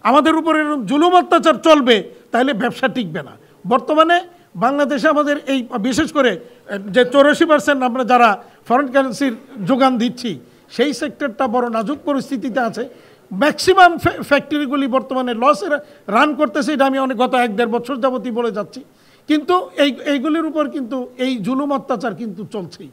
আমাদের উপরে এরকম জুলুম অত্যাচার চলবে, তাহলে ব্যবসা টিকবে না। বর্তমানে বাংলাদেশে আমাদের এই বিশেষ করে যে 84% আমরা যারা ফরেন কারেন্সির যোগান দিচ্ছি, সেই সেক্টরটা বড় নাজুক পরিস্থিতিতে আছে। ম্যাক্সিমাম ফ্যাক্টরিগুলি বর্তমানে লসে রান করতেছে, এটা আমি গত 1-1.5 বছর যাবতই বলে যাচ্ছি। কিন্তু এইগুলির উপর কিন্তু এই জুলুম অত্যাচার কিন্তু চলছেই।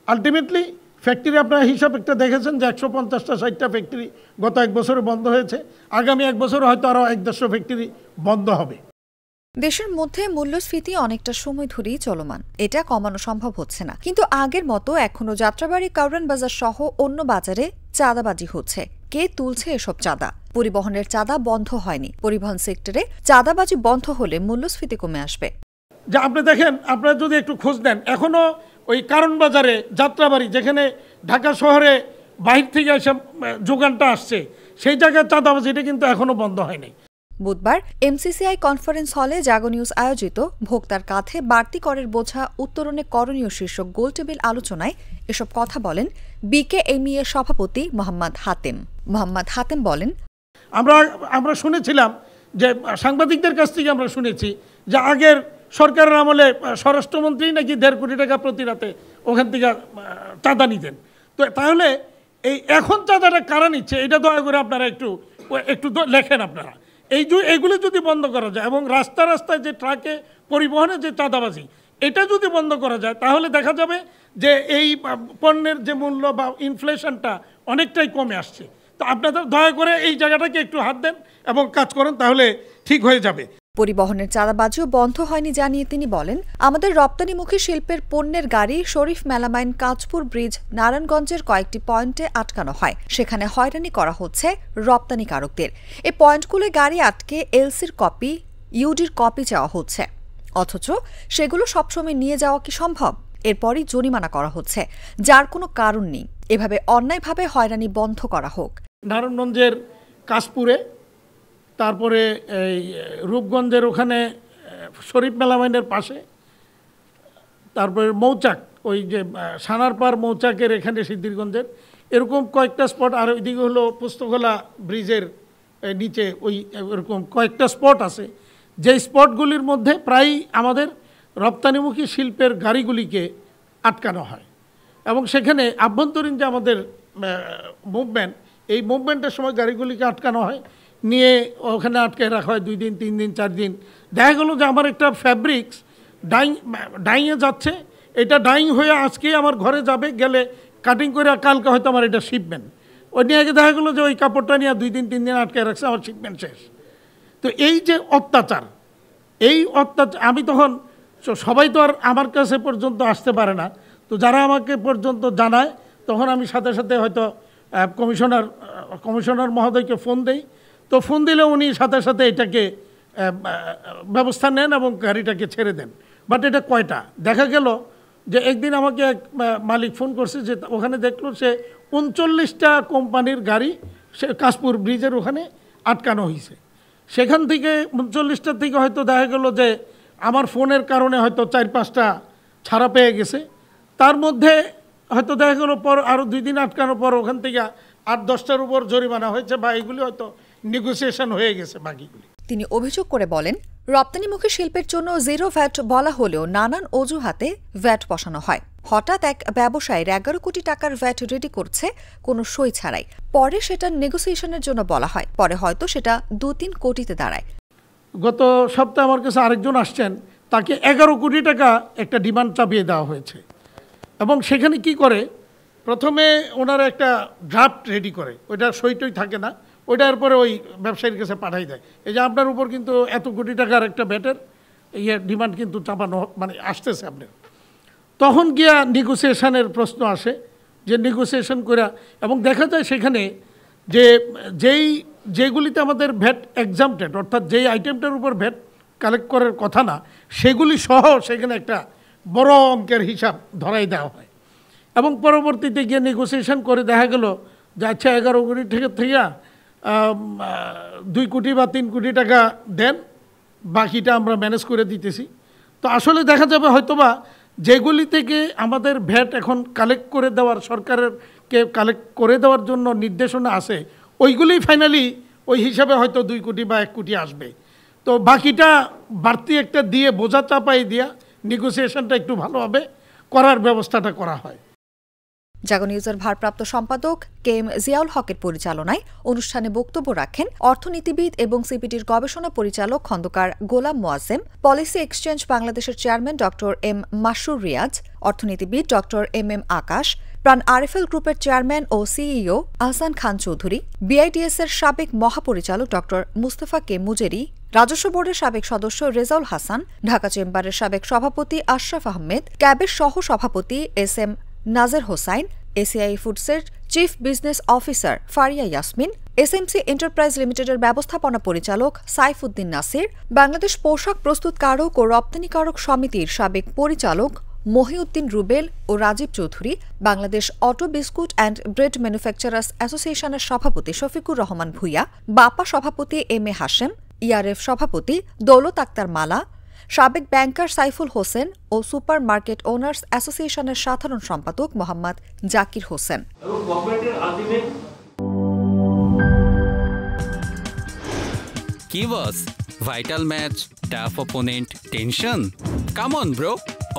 আলটিমেটলি ফ্যাক্টরি আপনারা হিসাব একটা দেখেছেন যে 150টা 60টা ফ্যাক্টরি গত 1 বছরে বন্ধ হয়েছে। আগামী 1 বছরে হয়তো আরও 1-150 ফ্যাক্টরি বন্ধ হবে। দেশের মধ্যে মূল্যস্ফীতি অনেকটা সময় ধরেই চলমান, এটা কমানো সম্ভব হচ্ছে না। কিন্তু আগের মতো এখনো যাত্রাবাড়ি, কারওয়ান বাজার সহ অন্য বাজারে চাঁদাবাজি হচ্ছে। কে তুলছে এসব চাঁদা? পরিবহনের চাঁদা বন্ধ হয়নি। পরিবহন সেক্টরে চাঁদাবাজি বন্ধ হলে মূল্যস্ফীতি কমে আসবে। যা আপনি দেখেন, আপনারা যদি একটু খোঁজ নেন, এখনো ওই কারওয়ান বাজারে, যাত্রাবাড়ি, যেখানে ঢাকা শহরে বাহির থেকে এসব যোগানটা আসছে, সেই জায়গায় চাঁদাবাজি এটা কিন্তু এখনো বন্ধ হয়নি। বুধবার এমসিসিআই কনফারেন্স হলে জাগো নিউজ আয়োজিত ভোক্তার কাঁধে বাড়তি করের বোঝা উত্তরণে করণীয় শীর্ষক গোলটেবিল আলোচনায় এসব কথা বলেন বিকেএমইএ সভাপতি মোহাম্মদ হাতেম। মোহাম্মদ হাতেম বলেন, আমরা শুনেছিলাম যে সাংবাদিকদের কাছ থেকে আমরা শুনেছি যে আগের সরকারের আমলে স্বরাষ্ট্রমন্ত্রী নাকি 1.5 কোটি টাকা প্রতি রাতে ওখান থেকে চাঁদা নিতেন। তো তাহলে এখন চাঁদাটা কারা নিচ্ছে, এটা দয়া করে আপনারা একটু লেখেন আপনারা। এইগুলো যদি বন্ধ করা যায় এবং রাস্তায় যে ট্রাকে পরিবহনে যে চাঁদাবাজি, এটা যদি বন্ধ করা যায়, তাহলে দেখা যাবে যে এই পণ্যের যে মূল্য বা ইনফ্লেশনটা অনেকটাই কমে আসছে। তো আপনাদের দয়া করে এই জায়গাটাকে একটু হাত দেন এবং কাজ করেন, তাহলে ঠিক হয়ে যাবে। পরিবহনের চাঁদাবাজিও বন্ধ হয়নি জানিয়ে তিনি বলেন, আমাদের রপ্তানিমুখী শিল্পের পণ্যের গাড়ি শরীফ মেলামাইন, কাঁচপুর ব্রিজ, নারায়ণগঞ্জের কয়েকটি পয়েন্টে আটকানো হয়। সেখানে হয়রানি করা হচ্ছে রপ্তানিকারকদের। এই পয়েন্টগুলোয় গাড়ি আটকে এলসির কপি, ইউডির কপি চাওয়া হচ্ছে, অথচ সেগুলো সবসময় নিয়ে যাওয়া কি সম্ভব? এরপরই জরিমানা করা হচ্ছে, যার কোনো কারণ নেই। এভাবে অন্যায়ভাবে হয়রানি বন্ধ করা হোক। নারায়ণগঞ্জের কাশপুরে, তারপরে এই রূপগঞ্জের ওখানে শরীফ মেলামাইনের পাশে, তারপরে মৌচাক, ওই যে সানারপাড় মৌচাকের এখানে সিদ্ধিরগঞ্জের, এরকম কয়েকটা স্পট, আর ওইদিকে হলো পুস্তকলা ব্রিজের নিচে, ওই এরকম কয়েকটা স্পট আছে, যে স্পটগুলির মধ্যে প্রায় আমাদের রপ্তানিমুখী শিল্পের গাড়িগুলিকে আটকানো হয়। এবং সেখানে আভ্যন্তরীণ যে আমাদের মুভমেন্ট, এই মুভমেন্টের সময় গাড়িগুলিকে আটকানো হয়, নিয়ে ওখানে আটকে রাখা হয় 2 দিন, 3 দিন, 4 দিন। দেখা গেলো যে আমার একটা ফ্যাব্রিক্স ডাইংয়ে যাচ্ছে, এটা ডাইং হয়ে আজকে আমার ঘরে যাবে, গেলে কাটিং করে কালকে হয়তো আমার এটা শিপমেন্ট। ওই নিয়ে আগে দেখা গেলো যে ওই কাপড়টা নিয়ে 2 দিন 3 দিন আটকে রাখছে, আমার শিপমেন্ট শেষ। তো এই যে অত্যাচার, আমি তখন, সবাই তো আর আমার কাছে পর্যন্ত আসতে পারে না, তো যারা আমাকে পর্যন্ত জানায়, তখন আমি সাথে সাথে হয়তো কমিশনার মহোদয়কে ফোন দেই। তো ফোন দিলে উনি সাথে সাথে এটাকে ব্যবস্থা নেন এবং গাড়িটাকে ছেড়ে দেন। বাট এটা কয়টা দেখা গেল যে একদিন আমাকে এক মালিক ফোন করছে যে ওখানে দেখলো সে 39টা কোম্পানির গাড়ি সে কাশপুর ব্রিজের ওখানে আটকানো হয়েছে। সেখান থেকে 39টা থেকে হয়তো দেখা গেল যে আমার ফোনের কারণে হয়তো 4-5টা ছাড়া পেয়ে গেছে। তার মধ্যে হয়তো দেখা গেলো পর আরও 2 দিন আটকানোর পর ওখান থেকে 8-10টার উপর জরিমানা হয়েছে, বা এগুলি হয়তো নেগোসিয়েশন হয়ে গেছে বাকিগুলি। তিনি অভিযোগ করে বলেন, রপ্তানিমুখী শিল্পের জন্য জিরো ভ্যাট বলা হলেও নানান অজুহাতে ভ্যাট বসানো হয়। হঠাৎ এক ব্যবসায়ীর 11 কোটি টাকার ভ্যাট রেডি করছে কোনো সই ছাড়াই, পরে সেটা নেগোসিয়েশনের জন্য বলা হয়, পরে হয়তো সেটা 2-3 কোটিতে দাঁড়ায়। গত সপ্তাহে আমার কাছে আরেকজন আসছেন, তাকে 11 কোটি টাকা একটা ডিমান্ড চাপিয়ে দেওয়া হয়েছে। এবং সেখানে কি করে, প্রথমে ওনারা একটা ড্রাফট রেডি করে, ওইটা সইটই থাকে না, ওইটার পরে ওই ব্যবসায়ীর কাছে পাঠাই দেয়, এই যে আপনার উপর কিন্তু এত কোটি টাকার একটা ভ্যাটের ডিমান্ড কিন্তু চাপানো আসতেছে আপনার। তখন গিয়া নেগোসিয়েশনের প্রশ্ন আসে, যে নেগোসিয়েশন করে, এবং দেখা যায় সেখানে যে যেগুলিতে আমাদের ভ্যাট এক্সাম্পটেড, অর্থাৎ যেই আইটেমটার উপর ভ্যাট কালেক্ট করার কথা না, সেগুলি সহ সেখানে একটা বড় অঙ্কের হিসাব ধরাই দেওয়া হয়। এবং পরবর্তীতে গিয়ে নেগোসিয়েশন করে দেখা গেল যে আচ্ছা 11 কোটি থেকে 2 কোটি বা 3 কোটি টাকা দেন, বাকিটা আমরা ম্যানেজ করে দিতেছি। তো আসলে দেখা যাবে হয়তোবা যেগুলি থেকে আমাদের ভ্যাট এখন কালেক্ট করে দেওয়ার, সরকারেরকে কালেক্ট করে দেওয়ার জন্য নির্দেশনা আছে, ওইগুলি ফাইনালি ওই হিসাবে হয়তো 2 কোটি বা 1 কোটি আসবে। তো বাকিটা বাড়তি একটা দিয়ে বোঝা চাপাই দিয়া নেগোসিয়েশনটা একটু ভালোভাবে করার ব্যবস্থাটা করা হয়। জাগো নিউজের ভারপ্রাপ্ত সম্পাদক কে এম জিয়াউল হকের পরিচালনায় অনুষ্ঠানে বক্তব্য রাখেন অর্থনীতিবিদ এবং সিপিডির গবেষণা পরিচালক খন্দকার গোলাম মোয়াজ্জেম, পলিসি এক্সচেঞ্জ বাংলাদেশের chairman doctor M Masrur Riaz, অর্থনীতিবিদ doctor M M Akash, Pran RFL গ্রুপের চেয়ারম্যান ও সিইও আহসান খান চৌধুরী, বিআইডিএস এর সাবেক মহাপরিচালক ডক্টর মুস্তফা কে মুজেরি, রাজস্ব বোর্ডের সাবেক সদস্য রেজাউল হাসান, ঢাকা চেম্বারের সাবেক সভাপতি আশরাফ আহমেদ, ক্যাবের সহ সভাপতি S M Nazer Hossain, ACI ফুডসের chief business officer Faria Yasmin, SMC enterprise লিমিটেডের ব্যবস্থাপনা পরিচালক সাইফুদ্দিন নাসির, বাংলাদেশ পোশাক প্রস্তুতকারক ও রপ্তানিকারক সমিতির সাবেক পরিচালক মহিউদ্দিন রুবেল ও Rajib Chowdhury, Bangladesh auto biscuit and bread manufacturers অ্যাসোসিয়েশনের সভাপতি শফিকুর রহমান ভূঁইয়া, বাপা সভাপতি এম এ হাশেম, ইআরএফ সভাপতি দৌলত আক্তার মালা, সাবেক ব্যাংকার সাইফুল হোসেন ও সুপার মার্কেট ওনার্স অ্যাসোসিয়েশনের সাধারণ সম্পাদক মোহাম্মদ জাকির হোসেন। কি boss, vital match, tough opponent, tension? Come on bro,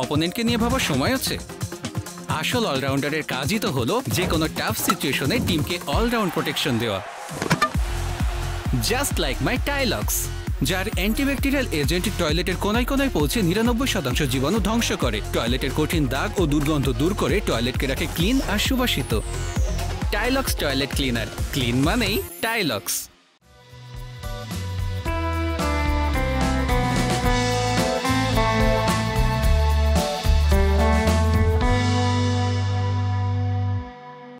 অপোনেন্টকে নিয়ে ভাবার সময় আছে। আসল অলরাউন্ডারের কাজই তো হলো যে কোনো টাফ সিচুয়েশনে টিমকে অলরাউন্ড প্রোটেকশন দেওয়া। জাস্ট লাইক মাই টাইলক্স, যার অ্যান্টিব্যাকটেরিয়াল এজেন্ট টয়লেটের কোনায় কোনায় পৌঁছে 99% জীবাণু ধ্বংস করে, টয়লেটের কঠিন দাগ ও দুর্গন্ধ দূর করে টয়লেটকে রাখে ক্লিন আর সুবাসিত। টাইলক্স টয়লেট ক্লিনার, ক্লিন মানেই টাইলক্স।